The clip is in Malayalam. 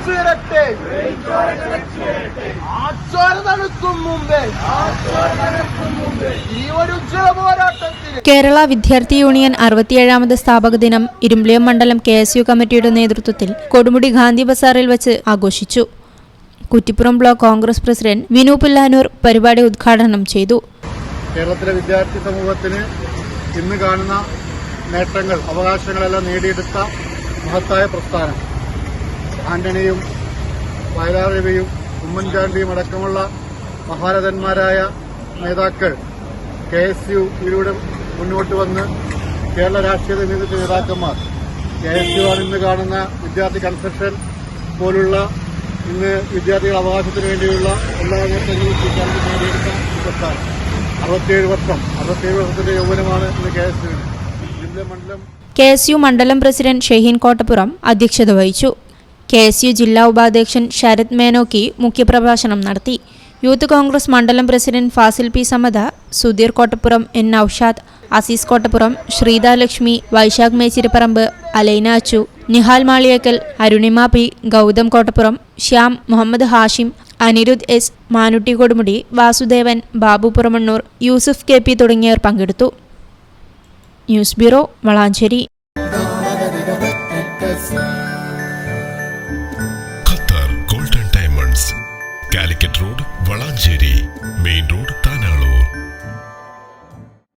തിളച്ചുയരട്ടെ. ആ ചോര തണുക്കും മുമ്പേ ഈ ഒരു ഉജ്ജ്വല പോരാട്ടത്തിൽ കേരള വിദ്യാർത്ഥി യൂണിയൻ 67ാമത് സ്ഥാപക ദിനം ഇരുമ്പിളിയം മണ്ഡലം KSU കമ്മിറ്റിയുടെ നേതൃത്വത്തിൽ കൊടുമുടി ഗാന്ധി ബസാറിൽ വെച്ച് ആഘോഷിച്ചു. കുറ്റിപ്പുറം ബ്ലോക്ക് കോൺഗ്രസ് പ്രസിഡന്റ് വിനു പുല്ലാനൂർ പരിപാടി ഉദ്ഘാടനം ചെയ്തു. കേരളത്തിലെ വിദ്യാർത്ഥി സമൂഹത്തിന് ഇന്ന് കാണുന്ന നേട്ടങ്ങൾ, അവകാശങ്ങളെല്ലാം നേടിയെടുത്ത മഹത്തായ പ്രസ്ഥാനം ആന്റണിയും വയലാർ രവിയും ഉമ്മൻചാണ്ടിയും അടക്കമുള്ള മഹാരഥന്മാരായ നേതാക്കൾ KSUയിലൂടെ മുന്നോട്ട് വന്ന് കേരള രാഷ്ട്രീയ നേതൃത്വ നേതാക്കന്മാർ KSU ആണ് ഇന്ന് കാണുന്ന വിദ്യാർത്ഥി കൺസെഷൻ പോലുള്ള ഇന്ന് വിദ്യാർത്ഥികളുടെ അവകാശത്തിന് വേണ്ടിയുള്ള എല്ലാ നേട്ടങ്ങളും നേടിയെടുത്ത പ്രസ്ഥാനം 67 വർഷത്തിന്റെ യൗവനമാണ് ഇന്ന് KSU മണ്ഡലം. KSU മണ്ഡലം പ്രസിഡന്റ് ഷഹീൻ കോട്ടപ്പുറം അധ്യക്ഷത വഹിച്ചു. KSU ജില്ലാ ഉപാധ്യക്ഷൻ ശരത് മേനോക്കി മുഖ്യപ്രഭാഷണം നടത്തി. യൂത്ത് കോൺഗ്രസ് മണ്ഡലം president Fazil P. സമദ, Sudheer Kottappuram, N. Naushad, Azeez Kottappuram, Sreetha Lakshmi, Vaishakh മേച്ചിരിപ്പറമ്പ്, അലൈന അച്ചു, നിഹാൽ മാളിയേക്കൽ, അരുണിമ P, ഗൗതം കോട്ടപ്പുറം, ശ്യാം, മുഹമ്മദ് ഹാഷിം, അനിരുദ്ധ് S, മാനുട്ടി കൊടുമുടി, വാസുദേവൻ, ബാബു പുറമണ്ണൂർ, യൂസുഫ് KP തുടങ്ങിയവർ പങ്കെടുത്തു. News bureau, Valanchery. Qatar golden diamonds, Calicut road, Valanchery main road, താന.